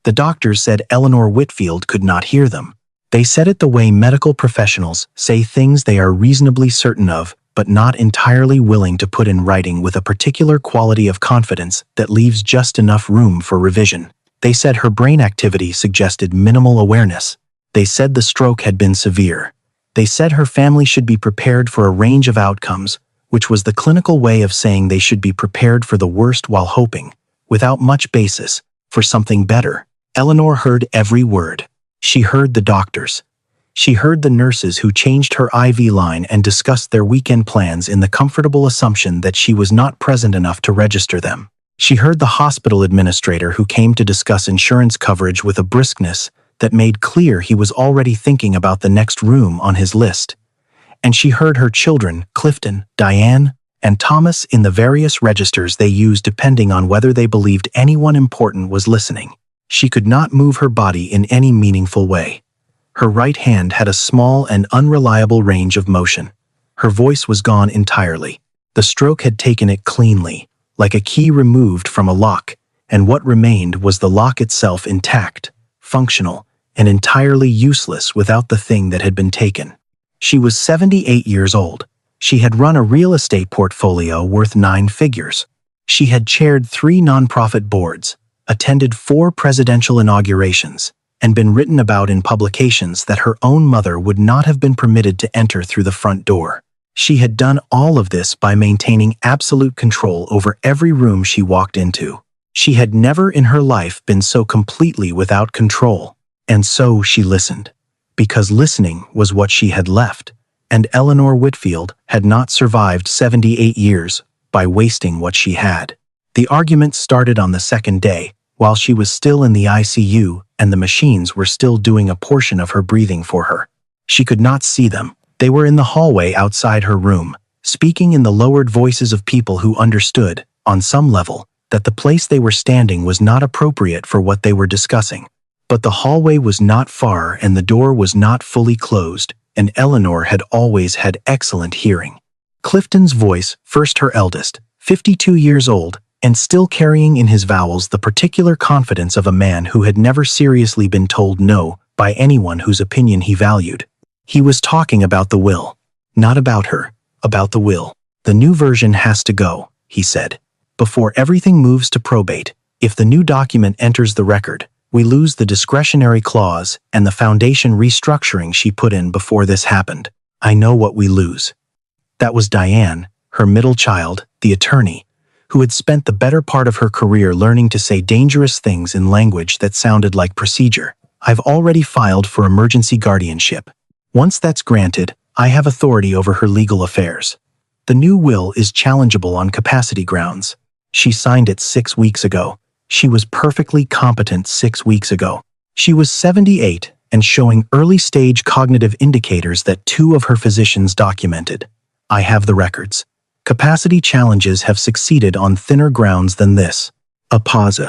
The doctors said Eleanor Whitfield could not hear them. They said it the way medical professionals say things they are reasonably certain of, but not entirely willing to put in writing with a particular quality of confidence that leaves just enough room for revision. They said her brain activity suggested minimal awareness. They said the stroke had been severe. They said her family should be prepared for a range of outcomes, which was the clinical way of saying they should be prepared for the worst while hoping, without much basis, for something better. Eleanor heard every word. She heard the doctors. She heard the nurses who changed her IV line and discussed their weekend plans in the comfortable assumption that she was not present enough to register them. She heard the hospital administrator who came to discuss insurance coverage with a briskness that made clear he was already thinking about the next room on his list. And she heard her children, Clifton, Diane, and Thomas, in the various registers they used depending on whether they believed anyone important was listening. She could not move her body in any meaningful way. Her right hand had a small and unreliable range of motion. Her voice was gone entirely. The stroke had taken it cleanly, like a key removed from a lock, and what remained was the lock itself intact, functional, and entirely useless without the thing that had been taken. She was 78 years old. She had run a real estate portfolio worth 9 figures. She had chaired 3 nonprofit boards, attended 4 presidential inaugurations, and been written about in publications that her own mother would not have been permitted to enter through the front door. She had done all of this by maintaining absolute control over every room she walked into. She had never in her life been so completely without control. And so she listened, because listening was what she had left, and Eleanor Whitfield had not survived 78 years by wasting what she had. The argument started on the second day, while she was still in the ICU and the machines were still doing a portion of her breathing for her. She could not see them. They were in the hallway outside her room, speaking in the lowered voices of people who understood, on some level, that the place they were standing was not appropriate for what they were discussing. But the hallway was not far and the door was not fully closed, and Eleanor had always had excellent hearing. Clifton's voice, first her eldest, 52 years old, and still carrying in his vowels the particular confidence of a man who had never seriously been told no by anyone whose opinion he valued. He was talking about the will. Not about her, about the will. The new version has to go, he said. Before everything moves to probate, if the new document enters the record, we lose the discretionary clause and the foundation restructuring she put in before this happened. I know what we lose. That was Diane, her middle child, the attorney, who had spent the better part of her career learning to say dangerous things in language that sounded like procedure. I've already filed for emergency guardianship. Once that's granted, I have authority over her legal affairs. The new will is challengeable on capacity grounds. She signed it 6 weeks ago. She was perfectly competent 6 weeks ago. She was 78 and showing early-stage cognitive indicators that 2 of her physicians documented. I have the records. Capacity challenges have succeeded on thinner grounds than this. A pause.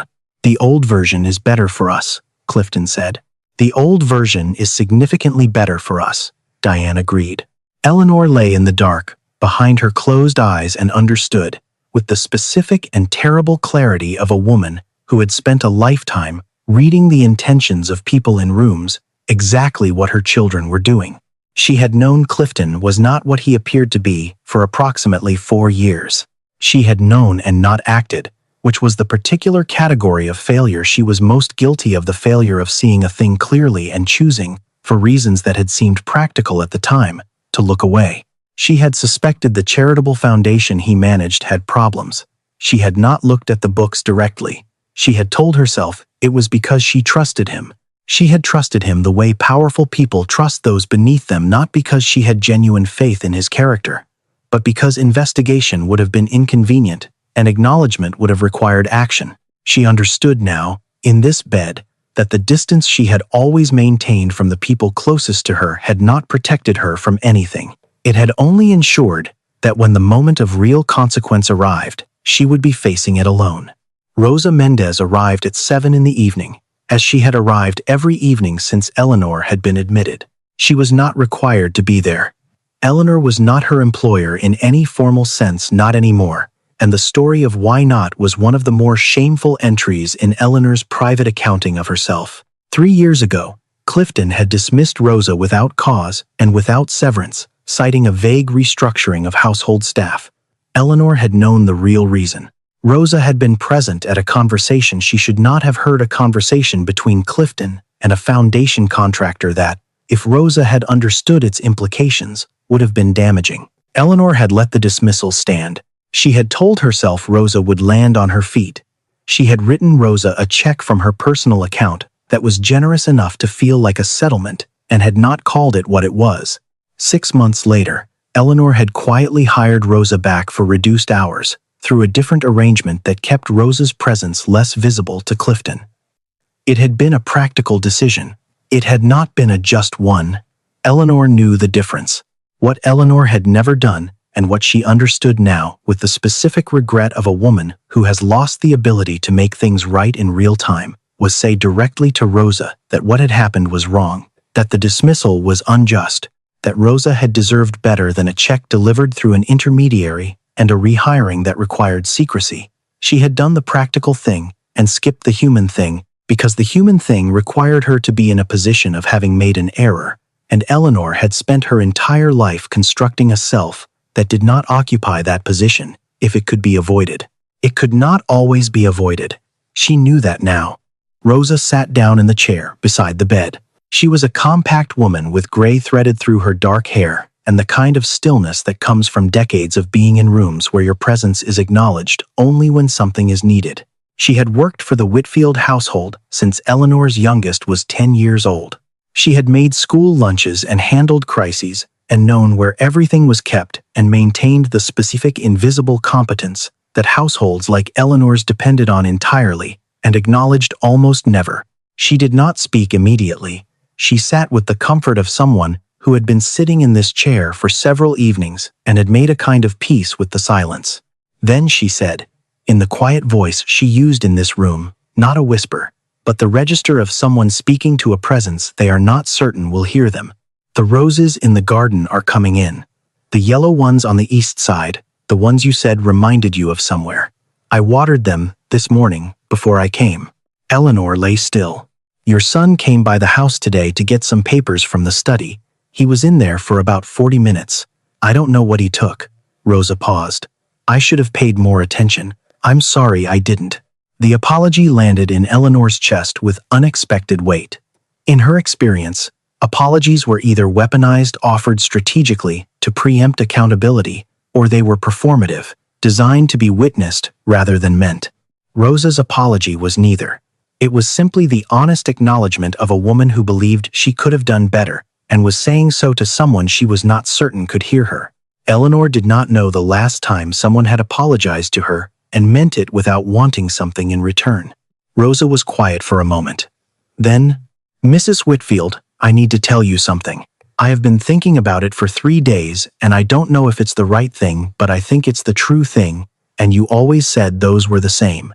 The old version is better for us, Clifton said. The old version is significantly better for us, Diane agreed. Eleanor lay in the dark, behind her closed eyes, and understood, with the specific and terrible clarity of a woman who had spent a lifetime reading the intentions of people in rooms, exactly what her children were doing. She had known Clifton was not what he appeared to be for approximately 4 years. She had known and not acted, which was the particular category of failure she was most guilty of, the failure of seeing a thing clearly and choosing, for reasons that had seemed practical at the time, to look away. She had suspected the charitable foundation he managed had problems. She had not looked at the books directly. She had told herself it was because she trusted him. She had trusted him the way powerful people trust those beneath them, not because she had genuine faith in his character, but because investigation would have been inconvenient and acknowledgement would have required action. She understood now, in this bed, that the distance she had always maintained from the people closest to her had not protected her from anything. It had only ensured that when the moment of real consequence arrived, she would be facing it alone. Rosa Mendez arrived at 7 in the evening, as she had arrived every evening since Eleanor had been admitted. She was not required to be there. Eleanor was not her employer in any formal sense, not anymore, and the story of why not was one of the more shameful entries in Eleanor's private accounting of herself. 3 years ago, Clifton had dismissed Rosa without cause and without severance, citing a vague restructuring of household staff. Eleanor had known the real reason. Rosa had been present at a conversation she should not have heard, a conversation between Clifton and a foundation contractor that, if Rosa had understood its implications, would have been damaging. Eleanor had let the dismissal stand. She had told herself Rosa would land on her feet. She had written Rosa a check from her personal account that was generous enough to feel like a settlement and had not called it what it was. 6 months later, Eleanor had quietly hired Rosa back for reduced hours through a different arrangement that kept Rosa's presence less visible to Clifton. It had been a practical decision. It had not been a just one. Eleanor knew the difference. What Eleanor had never done and what she understood now with the specific regret of a woman who has lost the ability to make things right in real time was say directly to Rosa that what had happened was wrong, that the dismissal was unjust, that Rosa had deserved better than a check delivered through an intermediary and a rehiring that required secrecy. She had done the practical thing and skipped the human thing because the human thing required her to be in a position of having made an error, and Eleanor had spent her entire life constructing a self that did not occupy that position if it could be avoided. It could not always be avoided. She knew that now. Rosa sat down in the chair beside the bed. She was a compact woman with gray threaded through her dark hair and the kind of stillness that comes from decades of being in rooms where your presence is acknowledged only when something is needed. She had worked for the Whitfield household since Eleanor's youngest was 10 years old. She had made school lunches and handled crises and known where everything was kept and maintained the specific invisible competence that households like Eleanor's depended on entirely and acknowledged almost never. She did not speak immediately. She sat with the comfort of someone who had been sitting in this chair for several evenings and had made a kind of peace with the silence. Then she said, in the quiet voice she used in this room, not a whisper, but the register of someone speaking to a presence they are not certain will hear them. The roses in the garden are coming in. The yellow ones on the east side, the ones you said reminded you of somewhere. I watered them this morning before I came. Eleanor lay still. Your son came by the house today to get some papers from the study. He was in there for about 40 minutes. I don't know what he took. Rosa paused. I should have paid more attention. I'm sorry I didn't. The apology landed in Eleanor's chest with unexpected weight. In her experience, apologies were either weaponized, offered strategically to preempt accountability, or they were performative, designed to be witnessed rather than meant. Rosa's apology was neither. It was simply the honest acknowledgement of a woman who believed she could have done better and was saying so to someone she was not certain could hear her. Eleanor did not know the last time someone had apologized to her and meant it without wanting something in return. Rosa was quiet for a moment. Then, Mrs. Whitfield, I need to tell you something. I have been thinking about it for 3 days, and I don't know if it's the right thing, but I think it's the true thing, and you always said those were the same.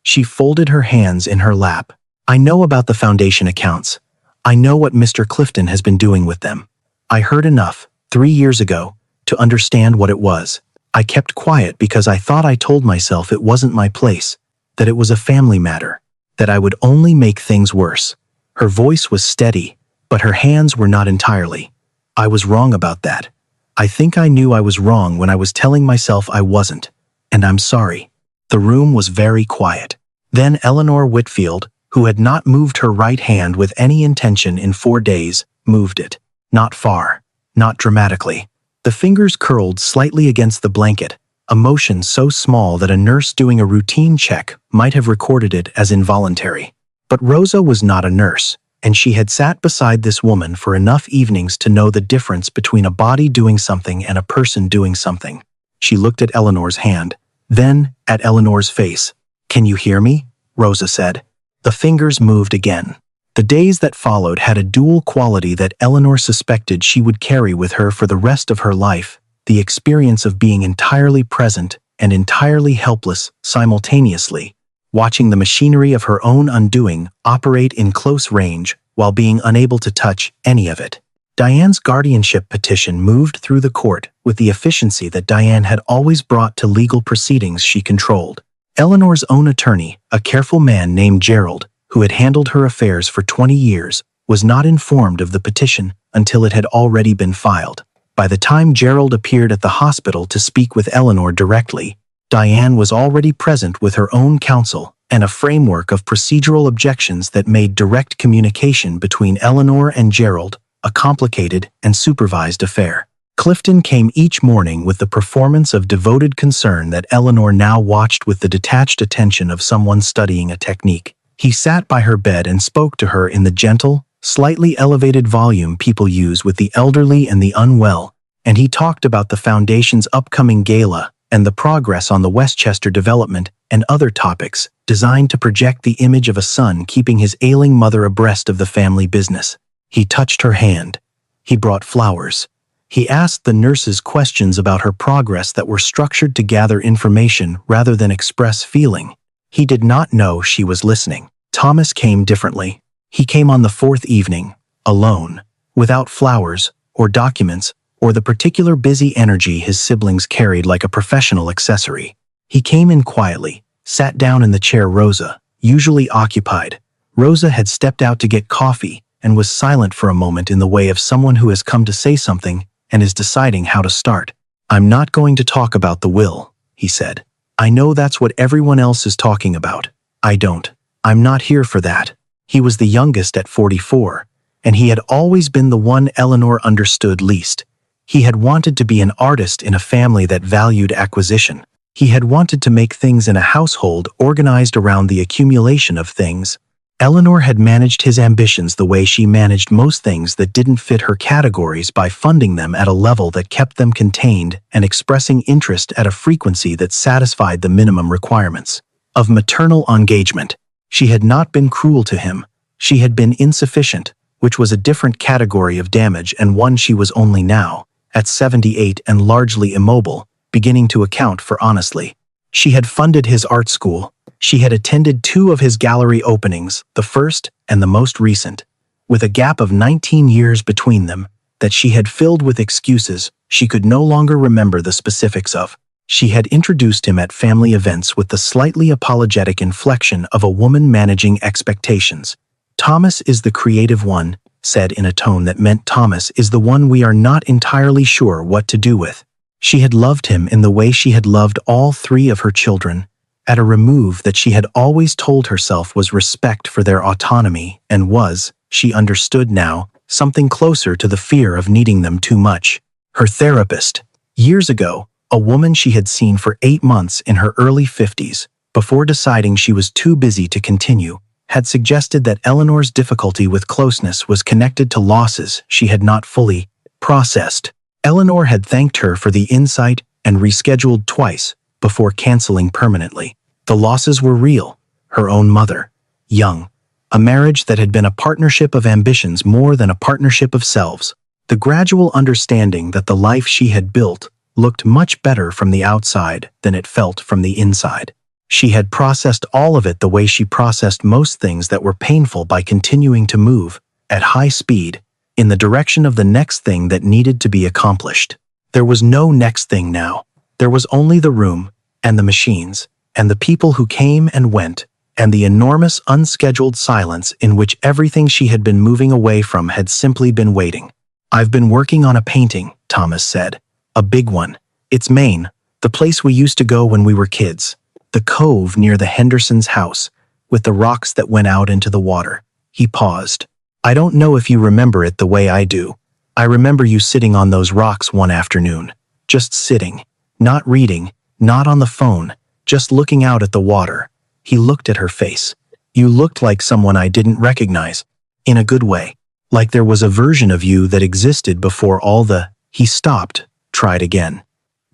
She folded her hands in her lap. I know about the foundation accounts. I know what Mr. Clifton has been doing with them. I heard enough, 3 years ago, to understand what it was. I kept quiet because I thought I told myself it wasn't my place, that it was a family matter, that I would only make things worse. Her voice was steady, but her hands were not entirely. I was wrong about that. I think I knew I was wrong when I was telling myself I wasn't, and I'm sorry. The room was very quiet. Then Eleanor Whitfield, who had not moved her right hand with any intention in 4 days, moved it. Not far, not dramatically. The fingers curled slightly against the blanket, a motion so small that a nurse doing a routine check might have recorded it as involuntary. But Rosa was not a nurse, and she had sat beside this woman for enough evenings to know the difference between a body doing something and a person doing something. She looked at Eleanor's hand, then at Eleanor's face. Can you hear me? Rosa said. The fingers moved again. The days that followed had a dual quality that Eleanor suspected she would carry with her for the rest of her life, the experience of being entirely present and entirely helpless simultaneously, watching the machinery of her own undoing operate in close range while being unable to touch any of it. Diane's guardianship petition moved through the court with the efficiency that Diane had always brought to legal proceedings she controlled. Eleanor's own attorney, a careful man named Gerald, who had handled her affairs for 20 years, was not informed of the petition until it had already been filed. By the time Gerald appeared at the hospital to speak with Eleanor directly, Diane was already present with her own counsel and a framework of procedural objections that made direct communication between Eleanor and Gerald a complicated and supervised affair. Clifton came each morning with the performance of devoted concern that Eleanor now watched with the detached attention of someone studying a technique. He sat by her bed and spoke to her in the gentle, slightly elevated volume people use with the elderly and the unwell, and he talked about the Foundation's upcoming gala and the progress on the Westchester development and other topics designed to project the image of a son keeping his ailing mother abreast of the family business. He touched her hand. He brought flowers. He asked the nurses questions about her progress that were structured to gather information rather than express feeling. He did not know she was listening. Thomas came differently. He came on the fourth evening, alone, without flowers or documents or the particular busy energy his siblings carried like a professional accessory. He came in quietly, sat down in the chair Rosa, usually occupied. Rosa had stepped out to get coffee and was silent for a moment in the way of someone who has come to say something and is deciding how to start. "I'm not going to talk about the will," he said. "I know that's what everyone else is talking about. I don't. I'm not here for that." He was the youngest at 44, and he had always been the one Eleanor understood least. He had wanted to be an artist in a family that valued acquisition. He had wanted to make things in a household organized around the accumulation of things. Eleanor had managed his ambitions the way she managed most things that didn't fit her categories, by funding them at a level that kept them contained and expressing interest at a frequency that satisfied the minimum requirements of maternal engagement. She had not been cruel to him. She had been insufficient, which was a different category of damage and one she was only now, at 78 and largely immobile, beginning to account for honestly. She had funded his art school. She had attended 2 of his gallery openings, the first and the most recent, with a gap of 19 years between them that she had filled with excuses she could no longer remember the specifics of. She had introduced him at family events with the slightly apologetic inflection of a woman managing expectations. "Thomas is the creative one," said in a tone that meant Thomas is the one we are not entirely sure what to do with. She had loved him in the way she had loved all 3 of her children, at a remove that she had always told herself was respect for their autonomy and was, she understood now, something closer to the fear of needing them too much. Her therapist, years ago, a woman she had seen for 8 months in her early 50s, before deciding she was too busy to continue, had suggested that Eleanor's difficulty with closeness was connected to losses she had not fully processed. Eleanor had thanked her for the insight and rescheduled twice before canceling permanently. The losses were real. Her own mother, young, a marriage that had been a partnership of ambitions more than a partnership of selves, the gradual understanding that the life she had built looked much better from the outside than it felt from the inside. She had processed all of it the way she processed most things that were painful, by continuing to move, at high speed, in the direction of the next thing that needed to be accomplished. There was no next thing now. There was only the room, and the machines, and the people who came and went, and the enormous unscheduled silence in which everything she had been moving away from had simply been waiting. "I've been working on a painting," Thomas said. "A big one. It's Maine, the place we used to go when we were kids. The cove near the Hendersons' house, with the rocks that went out into the water." He paused. "I don't know if you remember it the way I do. I remember you sitting on those rocks one afternoon. Just sitting. Not reading, not on the phone, just looking out at the water." He looked at her face. "You looked like someone I didn't recognize. In a good way. Like there was a version of you that existed before all the—" He stopped, tried again.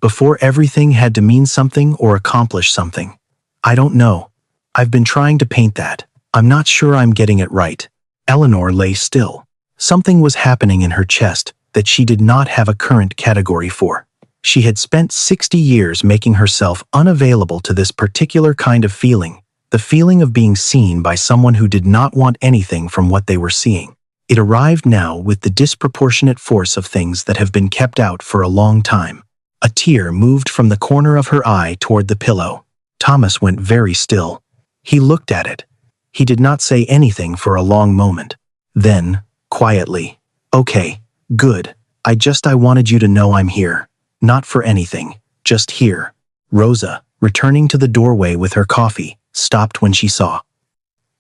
"Before everything had to mean something or accomplish something. I don't know. I've been trying to paint that. I'm not sure I'm getting it right." Eleanor lay still. Something was happening in her chest that she did not have a current category for. She had spent 60 years making herself unavailable to this particular kind of feeling, the feeling of being seen by someone who did not want anything from what they were seeing. It arrived now with the disproportionate force of things that have been kept out for a long time. A tear moved from the corner of her eye toward the pillow. Thomas went very still. He looked at it. He did not say anything for a long moment. Then, quietly, "Okay, good. I wanted you to know I'm here. Not for anything, just here." Rosa, returning to the doorway with her coffee, stopped when she saw.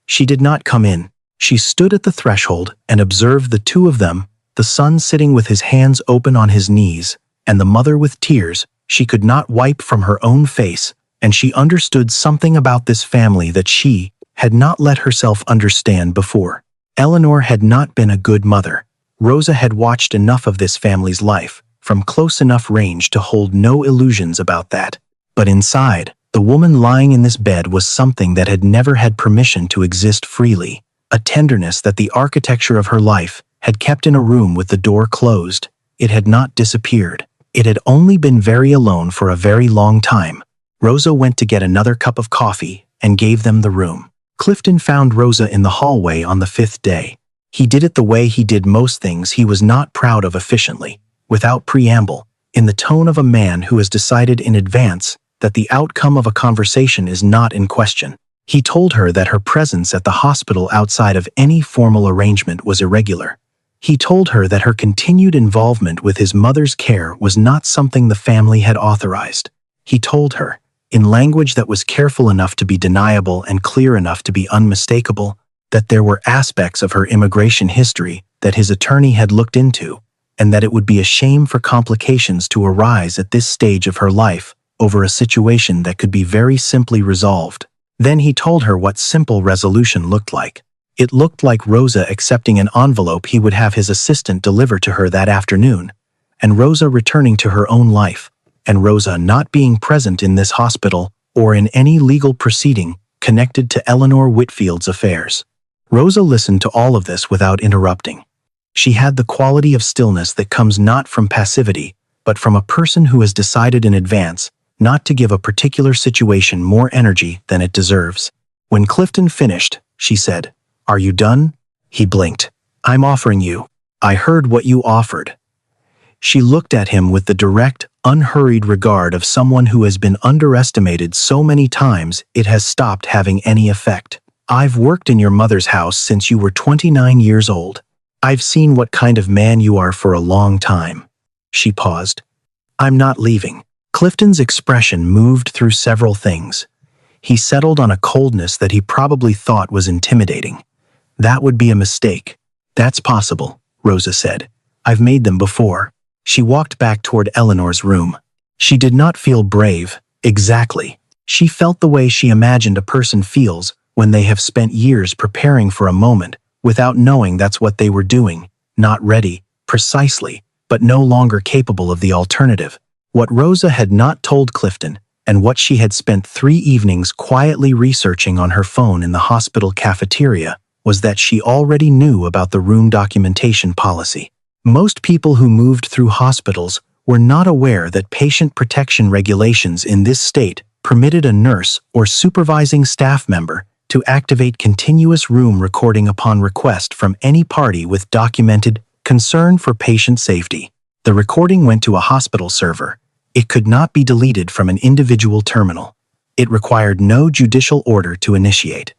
She did not come in. She stood at the threshold and observed the two of them, the son sitting with his hands open on his knees, and the mother with tears she could not wipe from her own face, and she understood something about this family that she had not let herself understand before. Eleanor had not been a good mother. Rosa had watched enough of this family's life, from close enough range to hold no illusions about that. But inside, the woman lying in this bed was something that had never had permission to exist freely, a tenderness that the architecture of her life had kept in a room with the door closed. It had not disappeared. It had only been very alone for a very long time. Rosa went to get another cup of coffee and gave them the room. Clifton found Rosa in the hallway on the 5th day. He did it the way he did most things he was not proud of, efficiently, without preamble, in the tone of a man who has decided in advance that the outcome of a conversation is not in question. He told her that her presence at the hospital outside of any formal arrangement was irregular. He told her that her continued involvement with his mother's care was not something the family had authorized. He told her, in language that was careful enough to be deniable and clear enough to be unmistakable, that there were aspects of her immigration history that his attorney had looked into, and that it would be a shame for complications to arise at this stage of her life over a situation that could be very simply resolved. Then he told her what simple resolution looked like. It looked like Rosa accepting an envelope he would have his assistant deliver to her that afternoon, and Rosa returning to her own life, and Rosa not being present in this hospital or in any legal proceeding connected to Eleanor Whitfield's affairs. Rosa listened to all of this without interrupting. She had the quality of stillness that comes not from passivity, but from a person who has decided in advance not to give a particular situation more energy than it deserves. When Clifton finished, she said, "Are you done?" He blinked. "I'm offering you. I heard what you offered." She looked at him with the direct, unhurried regard of someone who has been underestimated so many times it has stopped having any effect. "I've worked in your mother's house since you were 29 years old. I've seen what kind of man you are for a long time." She paused. "I'm not leaving." Clifton's expression moved through several things. He settled on a coldness that he probably thought was intimidating. "That would be a mistake." "That's possible," Rosa said. "I've made them before." She walked back toward Eleanor's room. She did not feel brave, exactly. She felt the way she imagined a person feels when they have spent years preparing for a moment without knowing that's what they were doing, not ready, precisely, but no longer capable of the alternative. What Rosa had not told Clifton, and what she had spent 3 evenings quietly researching on her phone in the hospital cafeteria, was that she already knew about the room documentation policy. Most people who moved through hospitals were not aware that patient protection regulations in this state permitted a nurse or supervising staff member to activate continuous room recording upon request from any party with documented concern for patient safety. The recording went to a hospital server. It could not be deleted from an individual terminal. It required no judicial order to initiate.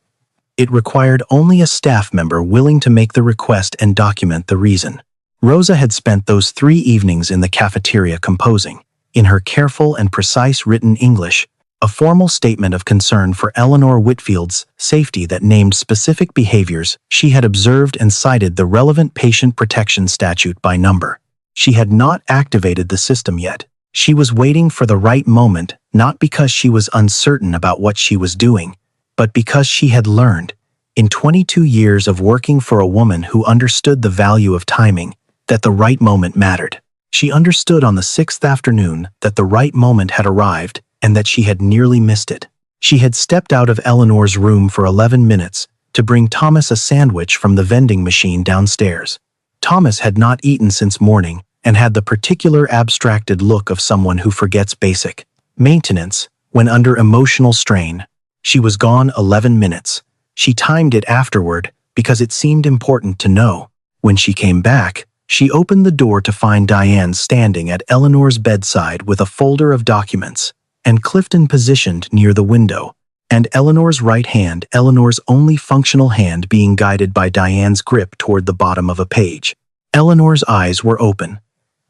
It required only a staff member willing to make the request and document the reason. Rosa had spent those 3 evenings in the cafeteria composing, in her careful and precise written English, a formal statement of concern for Eleanor Whitfield's safety that named specific behaviors she had observed and cited the relevant patient protection statute by number. She had not activated the system yet. She was waiting for the right moment, not because she was uncertain about what she was doing, but because she had learned, in 22 years of working for a woman who understood the value of timing, that the right moment mattered. She understood on the 6th afternoon that the right moment had arrived and that she had nearly missed it. She had stepped out of Eleanor's room for 11 minutes to bring Thomas a sandwich from the vending machine downstairs. Thomas had not eaten since morning and had the particular abstracted look of someone who forgets basic maintenance when under emotional strain. She was gone 11 minutes. She timed it afterward because it seemed important to know. When she came back, she opened the door to find Diane standing at Eleanor's bedside with a folder of documents, and Clifton positioned near the window, and Eleanor's right hand, Eleanor's only functional hand, being guided by Diane's grip toward the bottom of a page. Eleanor's eyes were open.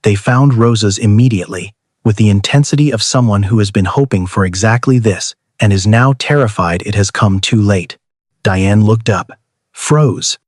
They found Rosa's immediately, with the intensity of someone who has been hoping for exactly this and is now terrified it has come too late. Diane looked up, froze.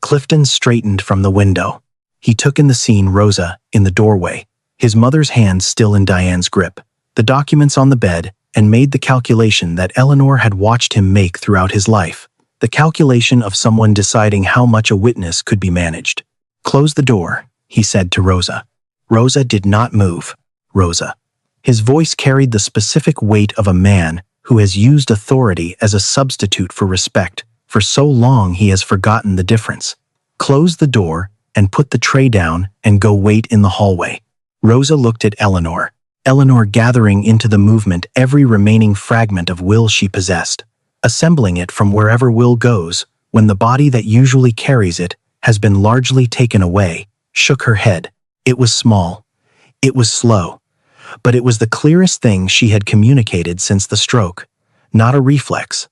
Clifton straightened from the window. He took in the scene Rosa in the doorway, his mother's hand still in Diane's grip, the documents on the bed, and made the calculation that Eleanor had watched him make throughout his life, the calculation of someone deciding how much a witness could be managed. "Close the door," he said to Rosa. Rosa did not move. Rosa. His voice carried the specific weight of a man who has used authority as a substitute for respect. For so long he has forgotten the difference. "Close the door and put the tray down and go wait in the hallway." Rosa looked at Eleanor. Eleanor gathering into the movement every remaining fragment of will she possessed, assembling it from wherever will goes when the body that usually carries it has been largely taken away, shook her head. It was small. It was slow. But it was the clearest thing she had communicated since the stroke. Not a reflex.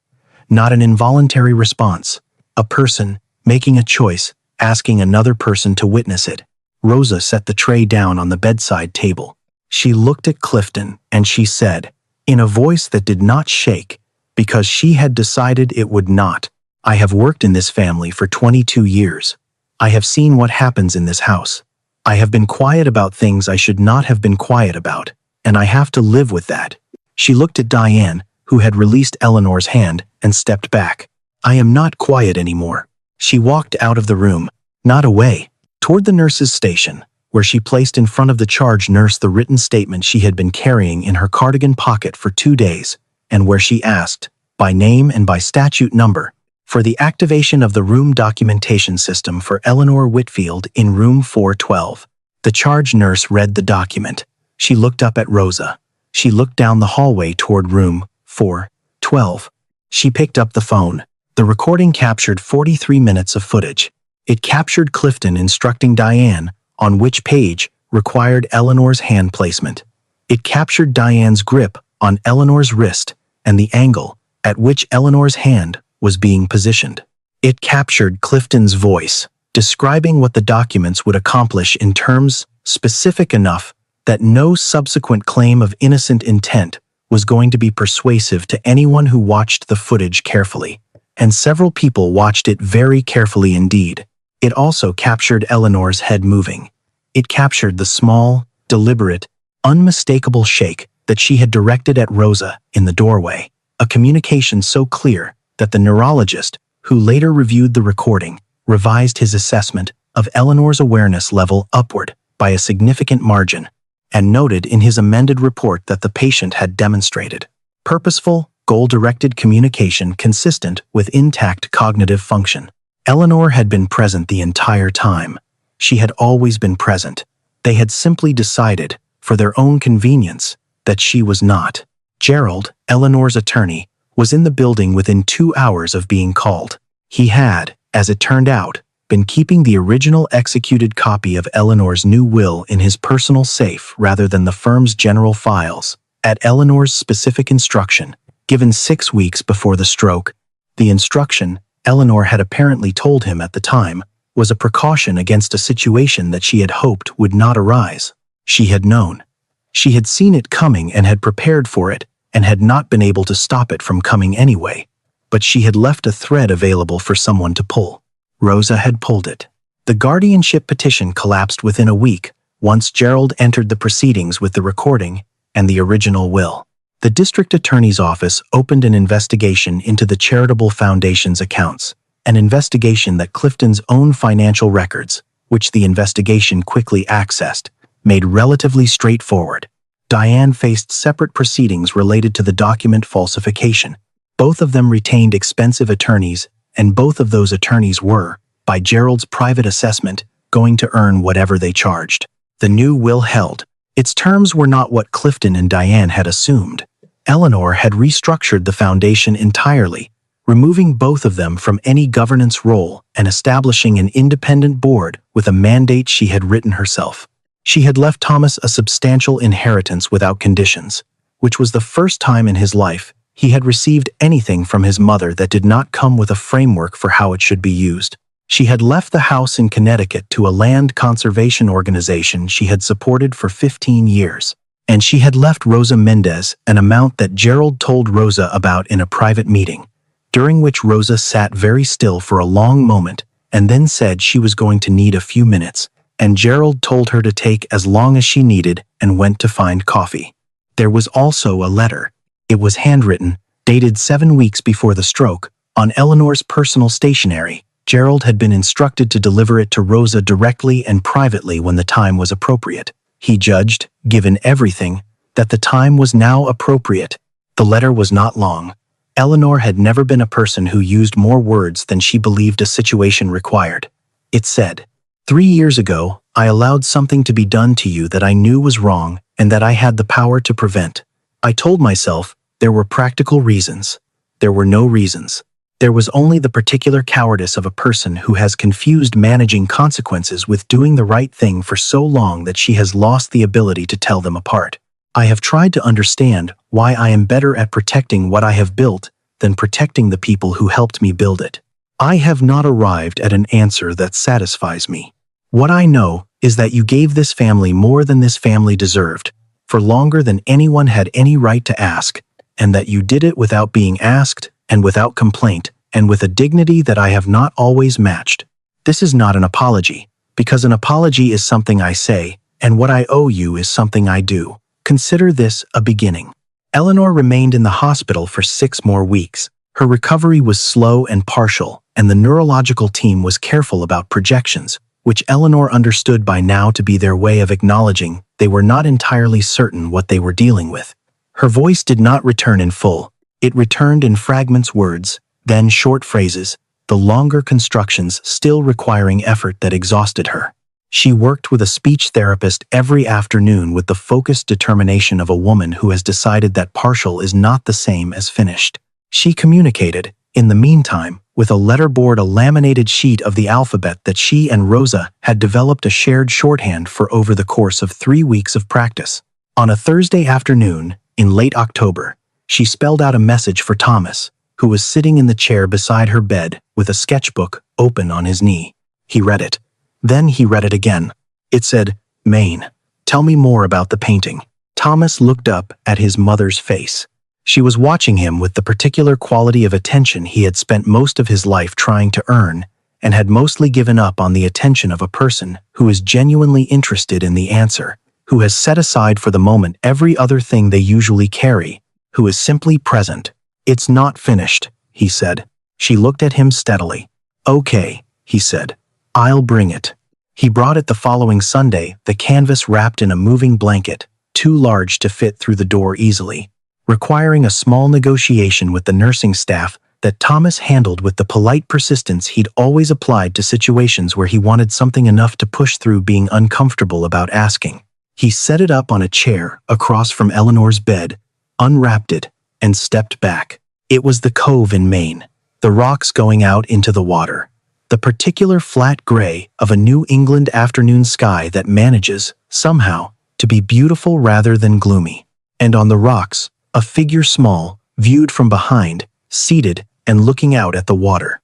Not an involuntary response. A person making a choice, asking another person to witness it. Rosa set the tray down on the bedside table. She looked at Clifton and she said, in a voice that did not shake, because she had decided it would not, "I have worked in this family for 22 years. I have seen what happens in this house. I have been quiet about things I should not have been quiet about, and I have to live with that." She looked at Diane, who had released Eleanor's hand, and stepped back. "I am not quiet anymore." She walked out of the room, not away, toward the nurse's station, where she placed in front of the charge nurse the written statement she had been carrying in her cardigan pocket for 2 days, and where she asked, by name and by statute number, for the activation of the room documentation system for Eleanor Whitfield in room 412. The charge nurse read the document. She looked up at Rosa. She looked down the hallway toward room 412. She picked up the phone. The recording captured 43 minutes of footage. It captured Clifton instructing Diane on which page required Eleanor's hand placement. It captured Diane's grip on Eleanor's wrist and the angle at which Eleanor's hand was being positioned. It captured Clifton's voice, describing what the documents would accomplish in terms specific enough that no subsequent claim of innocent intent was going to be persuasive to anyone who watched the footage carefully, and several people watched it very carefully indeed. It also captured Eleanor's head moving. It captured the small, deliberate, unmistakable shake that she had directed at Rosa in the doorway, a communication so clear that the neurologist, who later reviewed the recording, revised his assessment of Eleanor's awareness level upward by a significant margin, and noted in his amended report that the patient had demonstrated purposeful, goal-directed communication consistent with intact cognitive function. Eleanor had been present the entire time. She had always been present. They had simply decided, for their own convenience, that she was not. Gerald, Eleanor's attorney, was in the building within 2 hours of being called. He had, as it turned out, been keeping the original executed copy of Eleanor's new will in his personal safe rather than the firm's general files, at Eleanor's specific instruction, given 6 weeks before the stroke. The instruction, Eleanor had apparently told him at the time, was a precaution against a situation that she had hoped would not arise. She had known. She had seen it coming and had prepared for it, and had not been able to stop it from coming anyway. But she had left a thread available for someone to pull. Rosa had pulled it. The guardianship petition collapsed within a week, once Gerald entered the proceedings with the recording and the original will. The district attorney's office opened an investigation into the charitable foundation's accounts, an investigation that Clifton's own financial records, which the investigation quickly accessed, made relatively straightforward. Diane faced separate proceedings related to the document falsification. Both of them retained expensive attorneys, and both of those attorneys were, by Gerald's private assessment, going to earn whatever they charged. The new will held. Its terms were not what Clifton and Diane had assumed. Eleanor had restructured the foundation entirely, removing both of them from any governance role and establishing an independent board with a mandate she had written herself. She had left Thomas a substantial inheritance without conditions, which was the first time in his life he had received anything from his mother that did not come with a framework for how it should be used. She had left the house in Connecticut to a land conservation organization she had supported for 15 years. And she had left Rosa Mendez an amount that Gerald told Rosa about in a private meeting, during which Rosa sat very still for a long moment and then said she was going to need a few minutes, and Gerald told her to take as long as she needed and went to find coffee. There was also a letter. It was handwritten, dated 7 weeks before the stroke, on Eleanor's personal stationery. Gerald had been instructed to deliver it to Rosa directly and privately when the time was appropriate. He judged, given everything, that the time was now appropriate. The letter was not long. Eleanor had never been a person who used more words than she believed a situation required. It said, "3 years ago, I allowed something to be done to you that I knew was wrong and that I had the power to prevent. I told myself there were practical reasons. There were no reasons. There was only the particular cowardice of a person who has confused managing consequences with doing the right thing for so long that she has lost the ability to tell them apart. I have tried to understand why I am better at protecting what I have built than protecting the people who helped me build it. I have not arrived at an answer that satisfies me. What I know is that you gave this family more than this family deserved, for longer than anyone had any right to ask, and that you did it without being asked, and without complaint, and with a dignity that I have not always matched. This is not an apology, because an apology is something I say, and what I owe you is something I do. Consider this a beginning." Eleanor remained in the hospital for 6 more weeks. Her recovery was slow and partial, and the neurological team was careful about projections, which Eleanor understood by now to be their way of acknowledging they were not entirely certain what they were dealing with. Her voice did not return in full. It returned in fragments, words, then short phrases, the longer constructions still requiring effort that exhausted her. She worked with a speech therapist every afternoon with the focused determination of a woman who has decided that partial is not the same as finished. She communicated, in the meantime, with a letterboard, a laminated sheet of the alphabet that she and Rosa had developed a shared shorthand for over the course of 3 weeks of practice. On a Thursday afternoon, in late October, she spelled out a message for Thomas, who was sitting in the chair beside her bed with a sketchbook open on his knee. He read it. Then he read it again. It said, "Maine, tell me more about the painting." Thomas looked up at his mother's face. She was watching him with the particular quality of attention he had spent most of his life trying to earn, and had mostly given up on the attention of a person who is genuinely interested in the answer, who has set aside for the moment every other thing they usually carry, who is simply present. "It's not finished," he said. She looked at him steadily. "Okay," he said. "I'll bring it." He brought it the following Sunday, the canvas wrapped in a moving blanket, too large to fit through the door easily, requiring a small negotiation with the nursing staff that Thomas handled with the polite persistence he'd always applied to situations where he wanted something enough to push through being uncomfortable about asking. He set it up on a chair across from Eleanor's bed, unwrapped it, and stepped back. It was the cove in Maine, the rocks going out into the water, the particular flat gray of a New England afternoon sky that manages, somehow, to be beautiful rather than gloomy. And on the rocks, a figure small, viewed from behind, seated and looking out at the water.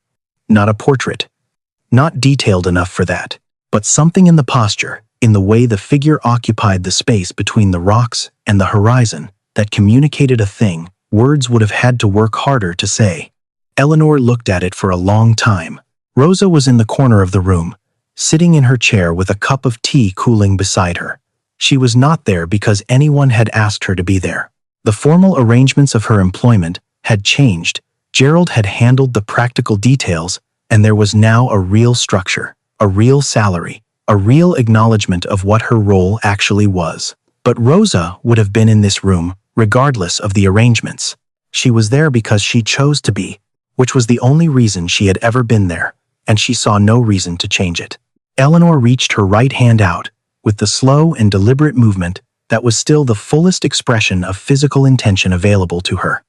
Not a portrait. Not detailed enough for that, but something in the posture, in the way the figure occupied the space between the rocks and the horizon, that communicated a thing words would have had to work harder to say. Eleanor looked at it for a long time. Rosa was in the corner of the room, sitting in her chair with a cup of tea cooling beside her. She was not there because anyone had asked her to be there. The formal arrangements of her employment had changed. Gerald had handled the practical details, and there was now a real structure, a real salary, a real acknowledgement of what her role actually was. But Rosa would have been in this room, regardless of the arrangements. She was there because she chose to be, which was the only reason she had ever been there, and she saw no reason to change it. Eleanor reached her right hand out, with the slow and deliberate movement that was still the fullest expression of physical intention available to her.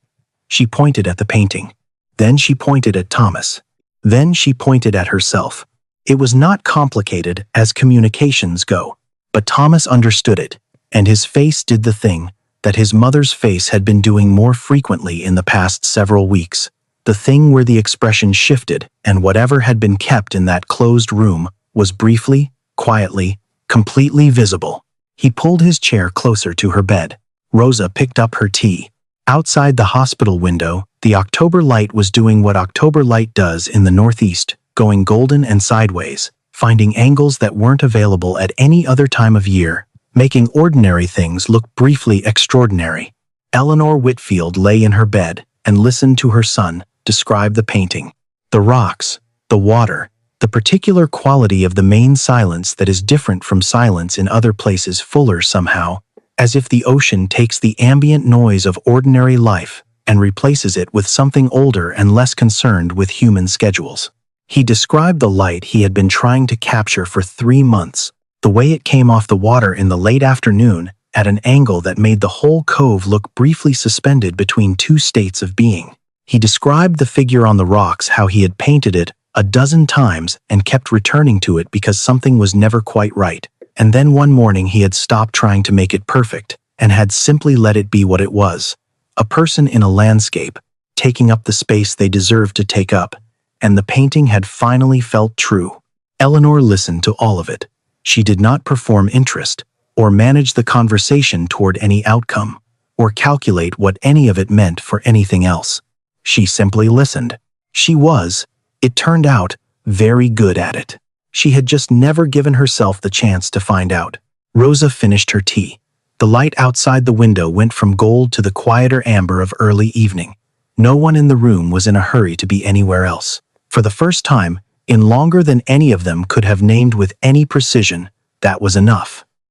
She pointed at the painting. Then she pointed at Thomas. Then she pointed at herself. It was not complicated as communications go, but Thomas understood it, and his face did the thing that his mother's face had been doing more frequently in the past several weeks, the thing where the expression shifted and whatever had been kept in that closed room was briefly, quietly, completely visible. He pulled his chair closer to her bed. Rosa picked up her tea. Outside the hospital window, the October light was doing what October light does in the northeast, going golden and sideways, finding angles that weren't available at any other time of year, making ordinary things look briefly extraordinary. Eleanor Whitfield lay in her bed and listened to her son describe the painting. The rocks, the water, the particular quality of the main silence that is different from silence in other places, fuller somehow, as if the ocean takes the ambient noise of ordinary life and replaces it with something older and less concerned with human schedules. He described the light he had been trying to capture for 3 months, the way it came off the water in the late afternoon at an angle that made the whole cove look briefly suspended between two states of being. He described the figure on the rocks, how he had painted it a dozen times and kept returning to it because something was never quite right. And then one morning he had stopped trying to make it perfect and had simply let it be what it was. A person in a landscape, taking up the space they deserved to take up, and the painting had finally felt true. Eleanor listened to all of it. She did not perform interest, or manage the conversation toward any outcome, or calculate what any of it meant for anything else. She simply listened. She was, it turned out, very good at it. She had just never given herself the chance to find out. Rosa finished her tea. The light outside the window went from gold to the quieter amber of early evening. No one in the room was in a hurry to be anywhere else. For the first time, in longer than any of them could have named with any precision, that was enough.